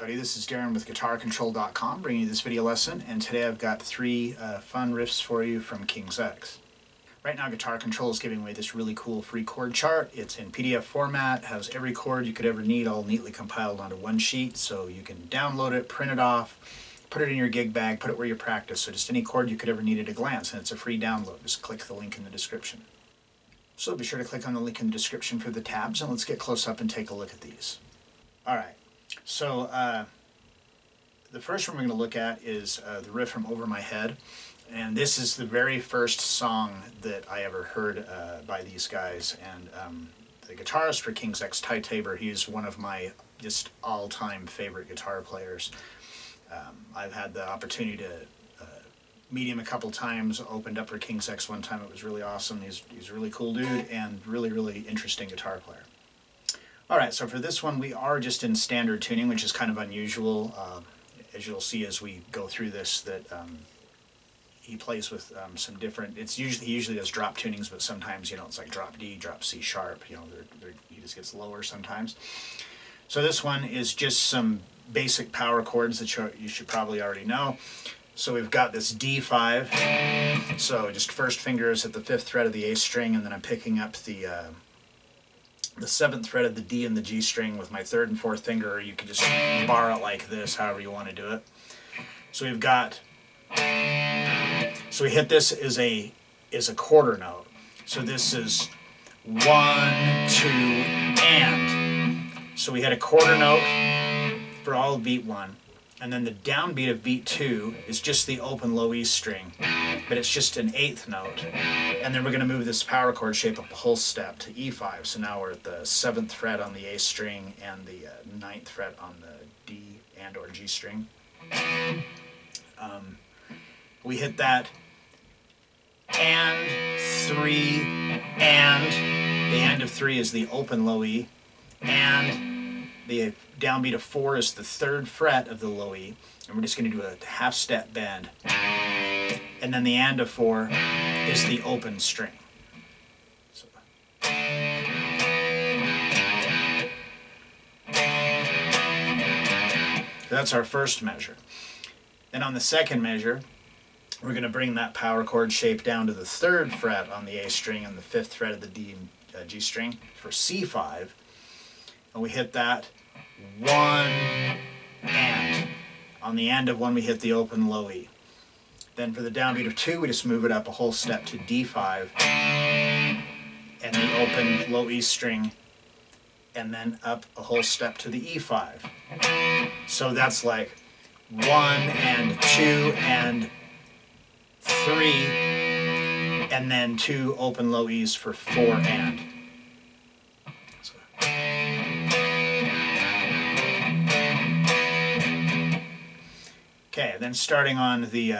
everybody, this is Darrin with GuitarControl.com bringing you this video lesson, and today I've got three fun riffs for you from King's X. Right now Guitar Control is giving away this really cool free chord chart. It's in PDF format, has every chord you could ever need all neatly compiled onto one sheet, so you can download it, print it off, put it in your gig bag, put it where you practice, so just any chord you could ever need at a glance, and it's a free download. Just click the link in the description. So be sure to click on the link in the description for the tabs, and let's get close up and take a look at these. Alright, so the first one we're going to look at is the riff from Over My Head, and this is the very first song that I ever heard by these guys, and the guitarist for King's X, Ty Tabor, he's one of my just all-time favorite guitar players. I've had the opportunity to meet him a couple times, opened up for King's X one time. It was really awesome. He's a really cool dude and really interesting guitar player. Alright, so for this one we are just in standard tuning, which is kind of unusual. As you'll see as we go through this, that he plays with some different, he usually does drop tunings, but sometimes, you know, it's like drop D, drop C sharp, you know, he just gets lower sometimes. So this one is just some basic power chords that you should probably already know. So we've got this D5, so just first finger is at the 5th fret of the A string, and then I'm picking up the 7th fret of the D and the G string with my 3rd and 4th finger, or you can just bar it like this, however you want to do it. So we've got, so we hit this as a quarter note. So this is 1, 2, and. So we had a quarter note for all of beat 1. And then the downbeat of beat 2 is just the open low E string, but it's just an 8th note. And then we're going to move this power chord shape up a whole step to E5. So now we're at the 7th fret on the A string and the 9th fret on the D and or G string. We hit that and 3, and the end of 3 is the open low E, and the downbeat of 4 is the 3rd fret of the low E, and we're just going to do a half step bend. And then the and of 4 is the open string. So that's our first measure. Then on the second measure, we're going to bring that power chord shape down to the 3rd fret on the A string and the 5th fret of the D and G string for C5. And we hit that 1, and. On the end of 1 we hit the open low E. Then for the downbeat of 2 we just move it up a whole step to D5 and the open low E string, and then up a whole step to the E5. So that's like 1 and 2 and 3, and then 2 open low E's for 4 and. Okay, then starting on the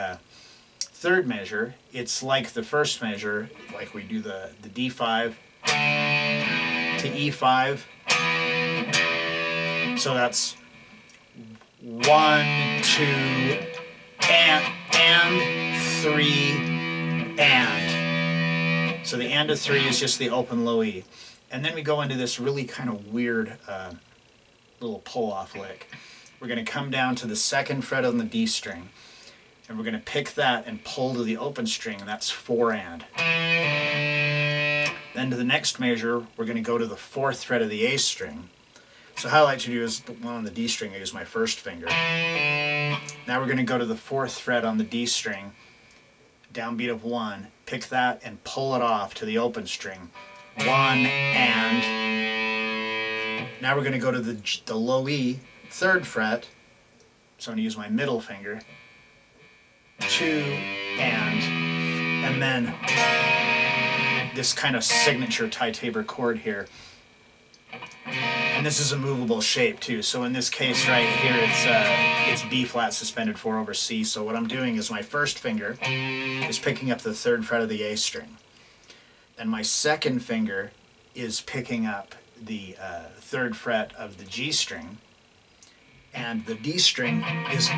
3rd measure, it's like the first measure, like we do the D5 to E5. So that's 1, 2, and 3, and. So the and of 3 is just the open low E. And then we go into this really kind of weird little pull-off lick. We're going to come down to the 2nd fret on the D string, and we're going to pick that and pull to the open string, and that's 4 and. Then to the next measure, we're going to go to the 4th fret of the A string. So how I like to do is, well, on the D string, I use my first finger. Now we're going to go to the 4th fret on the D string, downbeat of 1, pick that and pull it off to the open string, 1 and. Now we're going to go to the low E, 3rd fret, so I'm going to use my middle finger, 2 and then this kind of signature Ty Tabor chord here. And this is a movable shape too, so in this case right here it's B flat suspended 4 over C. So what I'm doing is my first finger is picking up the 3rd fret of the A string. Then my second finger is picking up the 3rd fret of the G string, and the D string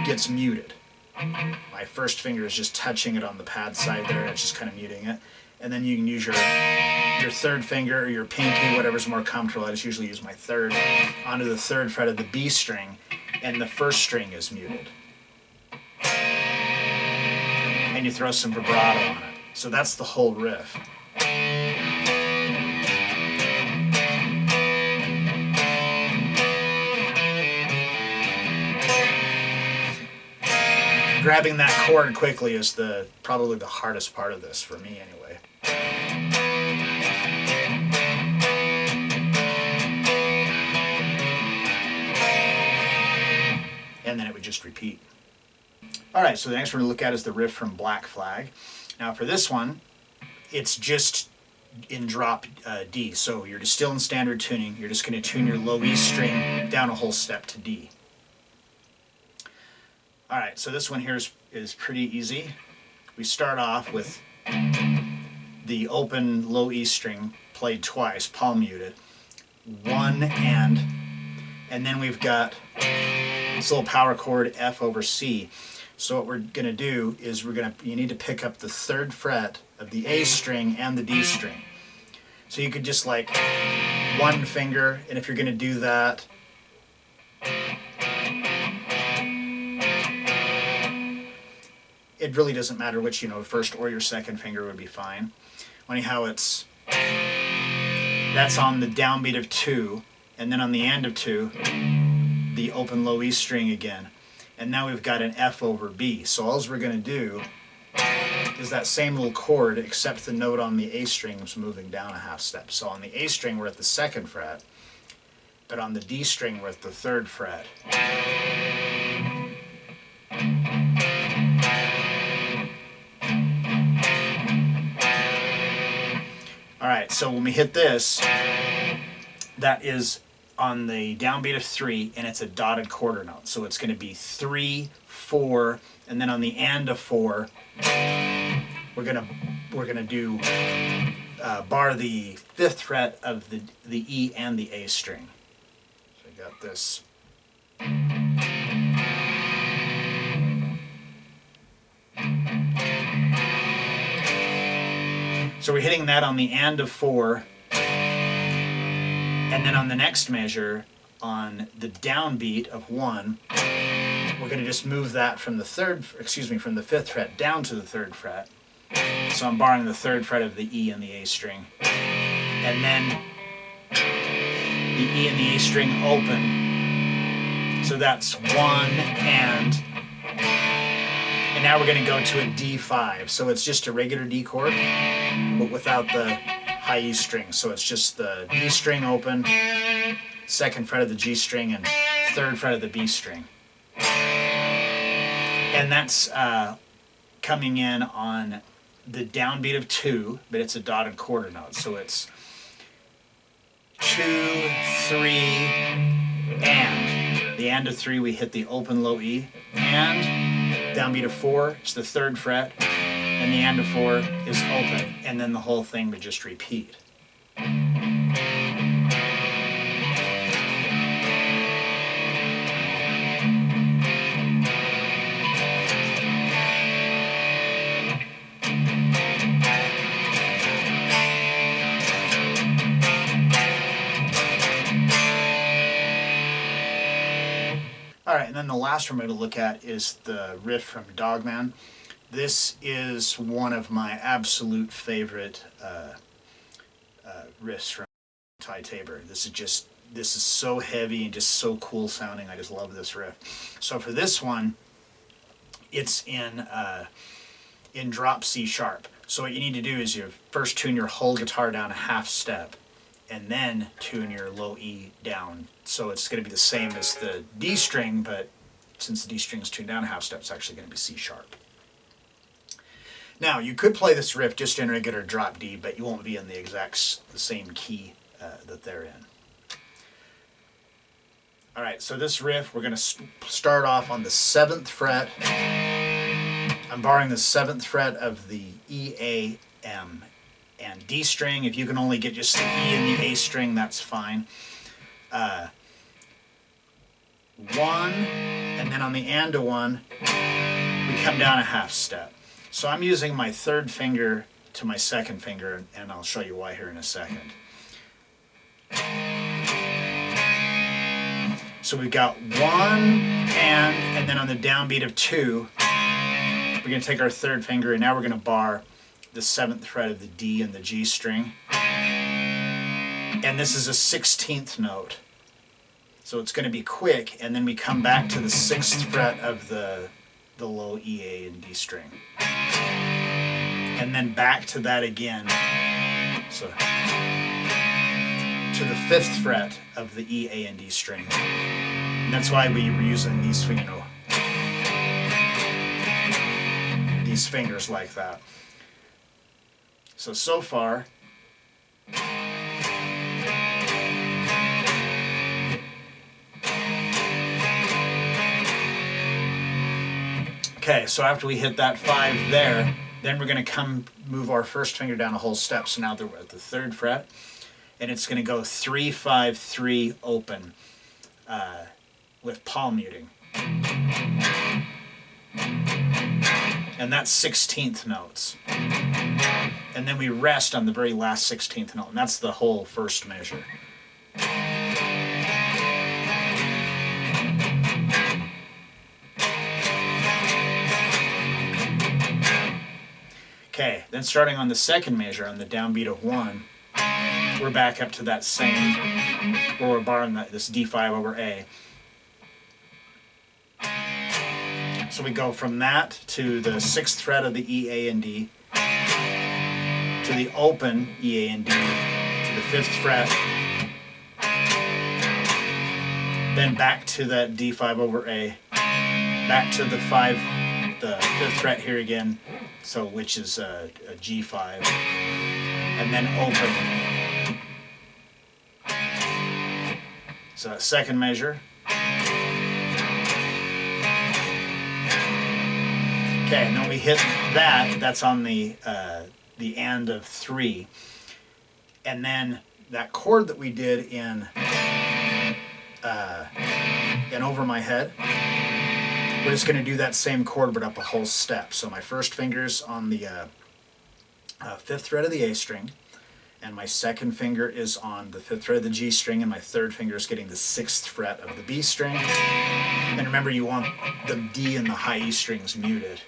gets muted. My first finger is just touching it on the pad side there, it's just kind of muting it. And then you can use your 3rd finger or your pinky, whatever's more comfortable. I just usually use my 3rd, onto the 3rd fret of the B string, and the first string is muted. And you throw some vibrato on it. So that's the whole riff. Grabbing that chord quickly is probably the hardest part of this for me anyway. And then it would just repeat. All right, so the next one to look at is the riff from Black Flag. Now for this one, it's just in drop D. So you're just still in standard tuning. You're just going to tune your low E string down a whole step to D. All right, so this one here is pretty easy. We start off with the open low E string played twice, palm muted, one and then we've got this little power chord F over C. So what we're going to do is you need to pick up the 3rd fret of the A string and the D string. So you could just like one finger, and if you're going to do that, it really doesn't matter which, first or your second finger would be fine. Anyhow, that's on the downbeat of 2, and then on the end of 2, the open low E string again. And now we've got an F over B. So all we're going to do is that same little chord, except the note on the A string is moving down a half step. So on the A string, we're at the 2nd fret, but on the D string, we're at the 3rd fret. All right, so when we hit this, that is on the downbeat of 3, and it's a dotted quarter note. So it's going to be 3, 4, and then on the end of 4, we're gonna do bar the 5th fret of the E and the A string. So I got this. So we're hitting that on the end of 4, and then on the next measure, on the downbeat of 1, we're going to just move that from the 5th fret down to the 3rd fret. So I'm barring the 3rd fret of the E and the A string, and then the E and the A string open. So that's 1 and now we're going to go to a D5. So it's just a regular D chord, but without the high E string. So it's just the D string open, 2nd fret of the G string, and 3rd fret of the B string. And that's coming in on the downbeat of 2, but it's a dotted quarter note. So it's 2, 3, and. The end of 3, we hit the open low E, and downbeat of 4, it's the 3rd fret, and the end of 4 is open, and then the whole thing would just repeat. All right, and then the last one we're going to look at is the riff from Dogman. This is one of my absolute favorite riffs from Ty Tabor. This is so heavy and just so cool sounding. I just love this riff. So for this one, it's in drop C sharp. So what you need to do is you first tune your whole guitar down a half step, and then tune your low E down. So it's going to be the same as the D string, but since the D string is tuned down a half step, it's actually going to be C sharp. Now, you could play this riff just in regular drop D, but you won't be in the same key that they're in. All right, so this riff, we're going to start off on the 7th fret. I'm barring the 7th fret of the E, A, M, and D string. If you can only get just the E and the A string, that's fine. 1, and then on the and of 1, we come down a half step. So I'm using my 3rd finger to my 2nd finger, and I'll show you why here in a second. So we've got 1 and then on the downbeat of 2, we're going to take our third finger and now we're going to bar the 7th fret of the D and the G string. And this is a 16th note. So it's going to be quick, and then we come back to the 6th fret of the low E, A, and D string. And then back to that again. So to the 5th fret of the E, A, and D string. And that's why we were using these, these fingers like that. So far, okay, so after we hit that 5 there, then we're going to move our first finger down a whole step. So now we're at the 3rd fret, and it's going to go 3, 5, 3 open with palm muting. And that's 16th notes. And then we rest on the very last 16th note, and that's the whole first measure. Okay, then starting on the second measure, on the downbeat of 1, we're back up to that same, where we're barring this D5 over A. So we go from that to the 6th fret of the E, A, and D, to the open E, A, and D, to the 5th fret, then back to that D5 over A, back to the 5th fret here again, so which is a G5, and then open. So that second measure. Okay, and then we hit that. That's on the end of 3, and then that chord that we did in Over My Head. We're just going to do that same chord but up a whole step. So my first finger's on the 5th fret of the A string, and my second finger is on the 5th fret of the G string, and my third finger is getting the 6th fret of the B string. And remember, you want the D and the high E strings muted.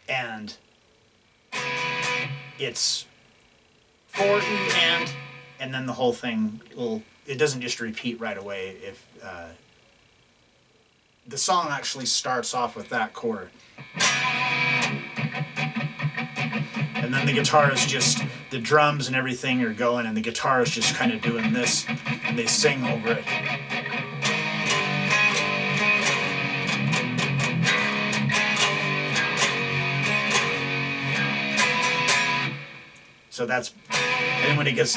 And it's 4 E and then the whole thing it doesn't just repeat right away. If the song actually starts off with that chord. And then the guitar is just, the drums and everything are going, and the guitar is just kind of doing this, and they sing over it. So that's, and then when it gets,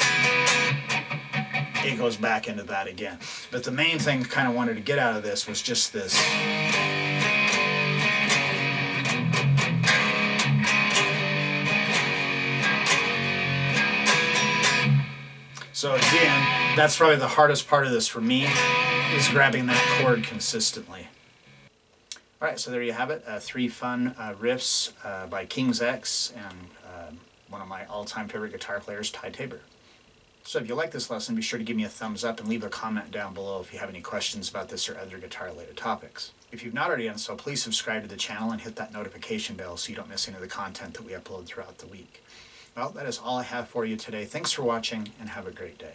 it goes back into that again. But the main thing I kind of wanted to get out of this was just this. So again, that's probably the hardest part of this for me, is grabbing that chord consistently. Alright, so there you have it, 3 fun riffs by King's X and one of my all-time favorite guitar players, Ty Tabor. So if you like this lesson, be sure to give me a thumbs up and leave a comment down below if you have any questions about this or other guitar-related topics. If you've not already done so, please subscribe to the channel and hit that notification bell so you don't miss any of the content that we upload throughout the week. Well, that is all I have for you today. Thanks for watching, and have a great day.